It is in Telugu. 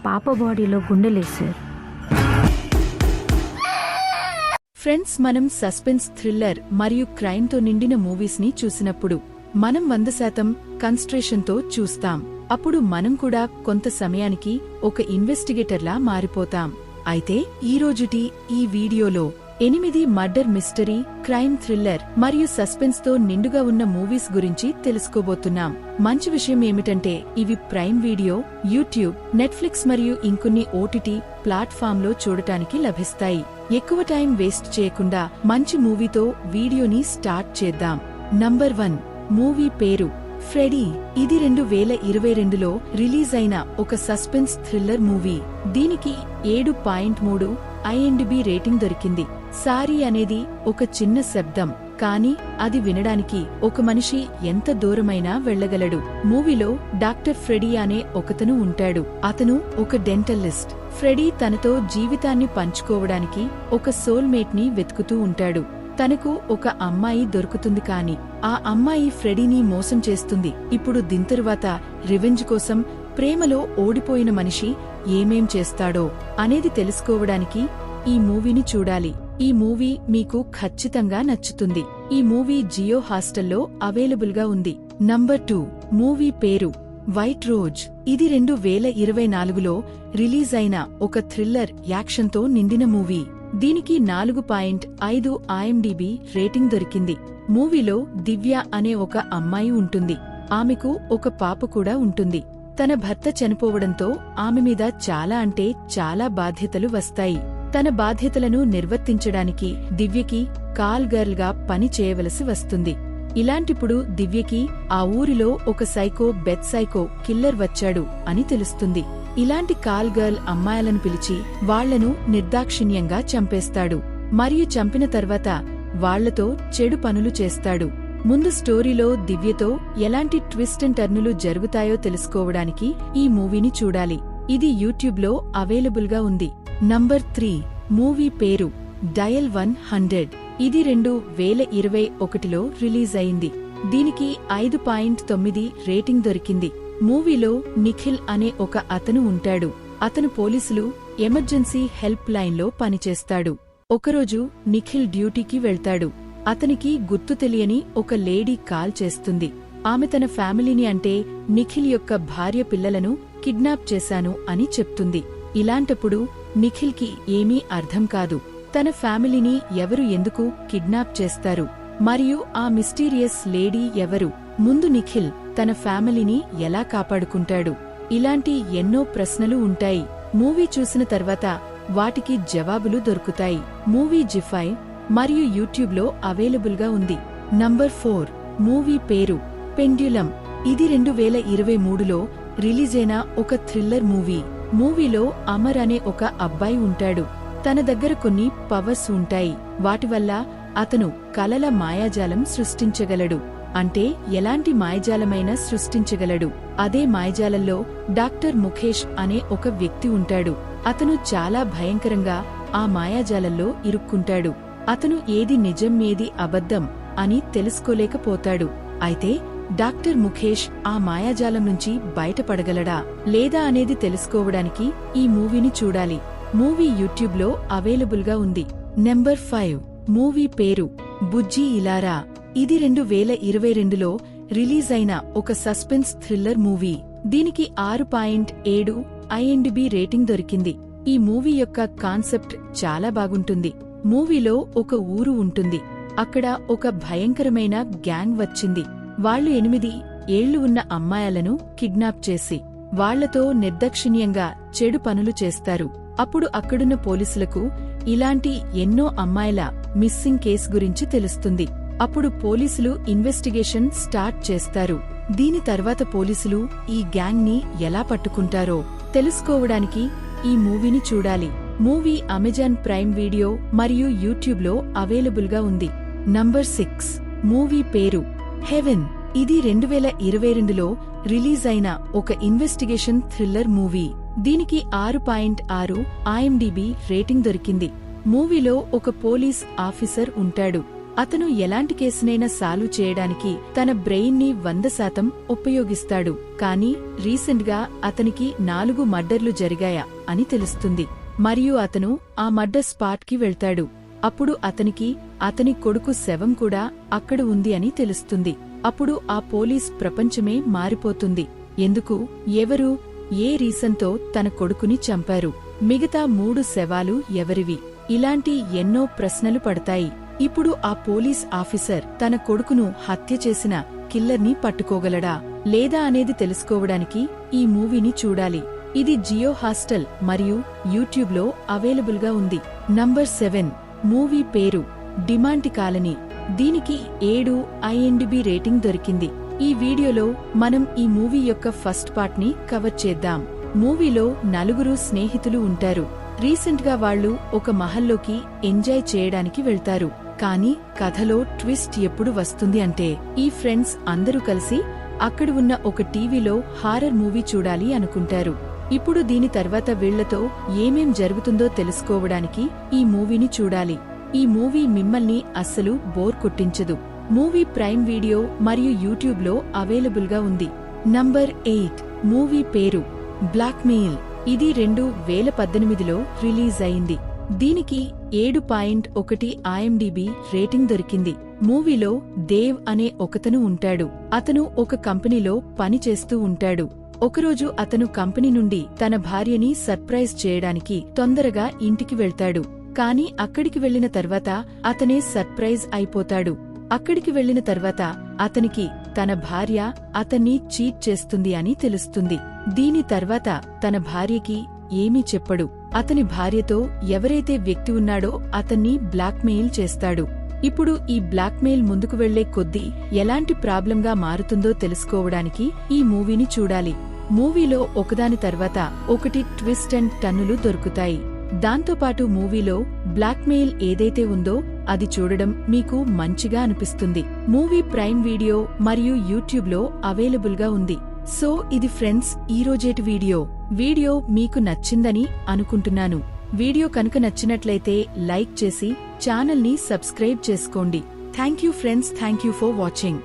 పాప బాడీలో గుండెలేసారు. ఫ్రెండ్స్, మనం సస్పెన్స్, థ్రిల్లర్ మరియు క్రైమ్తో నిండిన మూవీస్ ని చూసినప్పుడు మనం 100% కన్స్ట్రేషన్తో చూస్తాం. అప్పుడు మనం కూడా కొంత సమయానికి ఒక ఇన్వెస్టిగేటర్లా మారిపోతాం. అయితే ఈరోజుటి ఈ వీడియోలో 8 మర్డర్ మిస్టరీ, క్రైమ్, థ్రిల్లర్ మరియు సస్పెన్స్ తో నిండుగా ఉన్న మూవీస్ గురించి తెలుసుకోబోతున్నాం. మంచి విషయం ఏమిటంటే ఇవి ప్రైమ్ వీడియో, యూట్యూబ్, నెట్ఫ్లిక్స్ మరియు ఇంకొన్ని ఓటీటీ ప్లాట్ఫామ్లో చూడటానికి లభిస్తాయి. ఎక్కువ టైం వేస్ట్ చేయకుండా మంచి మూవీతో వీడియోని స్టార్ట్ చేద్దాం. నంబర్ 1 మూవీ పేరు ఫ్రెడీ. ఇది 2022లో రిలీజ్ అయిన ఒక సస్పెన్స్ థ్రిల్లర్ మూవీ. దీనికి 7.3 IMDb రేటింగ్ దొరికింది. సారీ అనేది ఒక చిన్న శబ్దం, కానీ అది వినడానికి ఒక మనిషి ఎంత దూరమైనా వెళ్లగలడు. మూవీలో డాక్టర్ ఫ్రెడీ అనే ఒకతను ఉంటాడు. అతను ఒక డెంటలిస్ట్. ఫ్రెడీ తనతో జీవితాన్ని పంచుకోవడానికి ఒక సోల్మేట్ ని వెతుకుతూ ఉంటాడు. తనకు ఒక అమ్మాయి దొరుకుతుంది, కాని ఆ అమ్మాయి ఫ్రెడీని మోసం చేస్తుంది. ఇప్పుడు దీంతర్వాత రివెంజ్ కోసం ప్రేమలో ఓడిపోయిన మనిషి ఏమేం చేస్తాడో అనేది తెలుసుకోవడానికి ఈ మూవీని చూడాలి. ఈ మూవీ మీకు ఖచ్చితంగా నచ్చుతుంది. ఈ మూవీ జియో హాస్టల్లో అవైలబుల్ గా ఉంది. నంబర్ 2 మూవీ పేరు వైట్ రోజ్. ఇది 2024లో రిలీజ్ అయిన ఒక థ్రిల్లర్, యాక్షన్తో నిండిన మూవీ. దీనికి 4.5 IMDb రేటింగ్ దొరికింది. మూవీలో దివ్య అనే ఒక అమ్మాయి ఉంటుంది. ఆమెకు ఒక పాప కూడా ఉంటుంది. తన భర్త చనిపోవడంతో ఆమె మీద చాలా అంటే చాలా బాధ్యతలు వస్తాయి. తన బాధ్యతలను నిర్వర్తించడానికి దివ్యకి కాల్ గర్ల్ గా పని చేయవలసి వస్తుంది. ఇలాంటిప్పుడు దివ్యకి ఆ ఊరిలో ఒక బెత్ సైకో కిల్లర్ వచ్చాడు అని తెలుస్తుంది. ఇలాంటి కాల్ గర్ల్ అమ్మాయిలను పిలిచి వాళ్లను నిర్దాక్షిణ్యంగా చంపేస్తాడు. మరియు చంపిన తర్వాత వాళ్లతో చెడు పనులు చేస్తాడు. ముందు స్టోరీలో దివ్యతో ఎలాంటి ట్విస్ట్ అండ్ టర్నులు జరుగుతాయో తెలుసుకోవడానికి ఈ మూవీని చూడాలి. ఇది యూట్యూబ్లో అవైలబుల్ గా ఉంది. నంబర్ 3 మూవీ పేరు డయల్ 100. ఇది 2021లో రిలీజ్ అయింది. దీనికి 5.9 రేటింగ్ దొరికింది. మూవీలో నిఖిల్ అనే ఒక అతను ఉంటాడు. అతను పోలీసులు ఎమర్జెన్సీ హెల్ప్ లైన్లో పనిచేస్తాడు. ఒకరోజు నిఖిల్ డ్యూటీకి వెళ్తాడు. అతనికి గుర్తు తెలియని ఒక లేడీ కాల్ చేస్తుంది. ఆమె తన ఫ్యామిలీని అంటే నిఖిల్ యొక్క భార్య పిల్లలను కిడ్నాప్ చేశాను అని చెప్తుంది. ఇలాంటప్పుడు నిఖిల్కి ఏమీ అర్థం కాదు. తన ఫ్యామిలీని ఎవరు ఎందుకు కిడ్నాప్ చేస్తారు, మరియు ఆ మిస్టీరియస్ లేడీ ఎవరు, ముందు నిఖిల్ తన ఫ్యామిలీని ఎలా కాపాడుకుంటాడు, ఇలాంటి ఎన్నో ప్రశ్నలు ఉంటాయి. మూవీ చూసిన తర్వాత వాటికి జవాబులు దొరుకుతాయి. మూవీ జిఫై మరియు యూట్యూబ్లో అవైలబుల్ గా ఉంది. నంబర్ 4 మూవీ పేరు పెండ్యులం. ఇది 2023లో రిలీజైన ఒక థ్రిల్లర్ మూవీ. మూవీలో అమర్ అనే ఒక అబ్బాయి ఉంటాడు. తన దగ్గర కొన్ని పవర్స్ ఉంటాయి. వాటివల్ల అతను కలల మాయాజాలం సృష్టించగలడు. అంటే ఎలాంటి మాయజాలమైనా సృష్టించగలడు. అదే మాయజాలంలో డాక్టర్ ముఖేష్ అనే ఒక వ్యక్తి ఉంటాడు. అతను చాలా భయంకరంగా ఆ మాయాజాలంలో ఇరుక్కుంటాడు. అతను ఏది నిజం ఏది అబద్ధం అని తెలుసుకోలేకపోతాడు. అయితే డాక్టర్ ముఖేష్ ఆ మాయాజాలం నుంచి బయటపడగలడా లేదా అనేది తెలుసుకోవడానికి ఈ మూవీని చూడాలి. మూవీ యూట్యూబ్లో అవైలబుల్ గా ఉంది. నెంబర్ 5 మూవీ పేరు బుజ్జి ఇలారా. ఇది 2022లో రిలీజ్ అయిన ఒక సస్పెన్స్ థ్రిల్లర్ మూవీ. దీనికి 6.7 IMDb రేటింగ్ దొరికింది. ఈ మూవీ యొక్క కాన్సెప్ట్ చాలా బాగుంటుంది. మూవీలో ఒక ఊరు ఉంటుంది. అక్కడ ఒక భయంకరమైన గ్యాంగ్ వచ్చింది. వాళ్లు 8 ఏళ్లు ఉన్న అమ్మాయిలను కిడ్నాప్ చేసి వాళ్లతో నిర్దాక్షిణ్యంగా చెడు పనులు చేస్తారు. అప్పుడు అక్కడున్న పోలీసులకు ఇలాంటి ఎన్నో అమ్మాయిల మిస్సింగ్ కేస్ గురించి తెలుస్తుంది. అప్పుడు పోలీసులు ఇన్వెస్టిగేషన్ స్టార్ట్ చేస్తారు. దీని తర్వాత పోలీసులు ఈ గ్యాంగ్ ని ఎలా పట్టుకుంటారో తెలుసుకోవడానికి ఈ మూవీని చూడాలి. మూవీ అమెజాన్ ప్రైమ్ వీడియో మరియు యూట్యూబ్లో అవైలబుల్ గా ఉంది. నంబర్ 6 మూవీ పేరు హెవెన్. ఇది 2022లో రిలీజ్ అయిన ఒక ఇన్వెస్టిగేషన్ థ్రిల్లర్ మూవీ. దీనికి 6.6 IMDb రేటింగ్ దొరికింది. మూవీలో ఒక పోలీస్ ఆఫీసర్ ఉంటాడు. అతను ఎలాంటి కేసునైనా సాల్వ్ చేయడానికి తన బ్రెయిన్ ని 100% ఉపయోగిస్తాడు. కానీ రీసెంట్ గా అతనికి 4 మర్డర్లు జరిగాయా అని తెలుస్తుంది. మరియు అతను ఆ మర్డర్ స్పాట్ కి వెళ్తాడు. అప్పుడు అతనికి అతని కొడుకు శవం కూడా అక్కడ ఉంది అని తెలుస్తుంది. అప్పుడు ఆ పోలీస్ ప్రపంచమే మారిపోతుంది. ఎందుకు, ఎవరు, ఏ రీజన్తో తన కొడుకుని చంపారు, మిగతా 3 శవాలు ఎవరివి, ఇలాంటి ఎన్నో ప్రశ్నలు పడతాయి. ఇప్పుడు ఆ పోలీస్ ఆఫీసర్ తన కొడుకును హత్య చేసిన కిల్లర్ని పట్టుకోగలడా లేదా అనేది తెలుసుకోవడానికి ఈ మూవీని చూడాలి. ఇది జియో హాస్టల్ మరియు యూట్యూబ్లో అవైలబుల్గా ఉంది. నంబర్ 7 మూవీ పేరు డిమాంటి కాలనీ. దీనికి 7 IMDb రేటింగ్ దొరికింది. ఈ వీడియోలో మనం ఈ మూవీ యొక్క ఫస్ట్ పార్ట్ ని కవర్ చేద్దాం. మూవీలో 4 స్నేహితులు ఉంటారు. రీసెంట్ గా వాళ్లు ఒక మహల్లోకి ఎంజాయ్ చేయడానికి వెళ్తారు. కానీ కథలో ట్విస్ట్ ఎప్పుడు వస్తుంది అంటే ఈ ఫ్రెండ్స్ అందరూ కలిసి అక్కడ ఉన్న ఒక టీవీలో హారర్ మూవీ చూడాలి అనుకుంటారు. ఇప్పుడు దీని తర్వాత వీళ్లతో ఏమేం జరుగుతుందో తెలుసుకోవడానికి ఈ మూవీని చూడాలి. ఈ మూవీ మిమ్మల్ని అస్సలు బోర్ కొట్టించదు. మూవీ ప్రైమ్ వీడియో మరియు యూట్యూబ్లో అవైలబుల్గా ఉంది. నంబర్ 8 మూవీ పేరు బ్లాక్మెయిల్. ఇది 2018లో రిలీజ్ అయింది. దీనికి 7.1 IMDb రేటింగ్ దొరికింది. మూవీలో దేవ్ అనే ఒకతను ఉంటాడు. అతను ఒక కంపెనీలో పని చేస్తూ ఉంటాడు. ఒకరోజు అతను కంపెనీ నుండి తన భార్యని సర్ప్రైజ్ చేయడానికి తొందరగా ఇంటికి వెళ్తాడు. కాని అక్కడికి వెళ్లిన తర్వాత అతనే సర్ప్రైజ్ అయిపోతాడు. అక్కడికి వెళ్లిన తర్వాత అతనికి తన భార్య అతన్ని చీట్ చేస్తుంది అని తెలుస్తుంది. దీని తర్వాత తన భార్యకి ఏమీ చెప్పడు. అతని భార్యతో ఎవరైతే వ్యక్తి ఉన్నాడో అతన్ని బ్లాక్మెయిల్ చేస్తాడు. ఇప్పుడు ఈ బ్లాక్మెయిల్ ముందుకు వెళ్లే కొద్దీ ఎలాంటి ప్రాబ్లంగా మారుతుందో తెలుసుకోవడానికి ఈ మూవీని చూడాలి. మూవీలో ఒకదాని తర్వాత ఒకటి ట్విస్ట్ అండ్ టన్నులు దొరుకుతాయి. దాంతోపాటు మూవీలో బ్లాక్మెయిల్ ఏదైతే ఉందో అది చూడడం మీకు మంచిగా అనిపిస్తుంది. మూవీ ప్రైమ్ వీడియో మరియు యూట్యూబ్లో అవైలబుల్గా ఉంది. సో ఇది ఫ్రెండ్స్ ఈరోజేటి వీడియో మీకు నచ్చిందని అనుకుంటున్నాను. వీడియో కనుక నచ్చినట్లయితే లైక్ చేసి ఛానల్ని సబ్స్క్రైబ్ చేసుకోండి. Thank you friends, thank you for watching.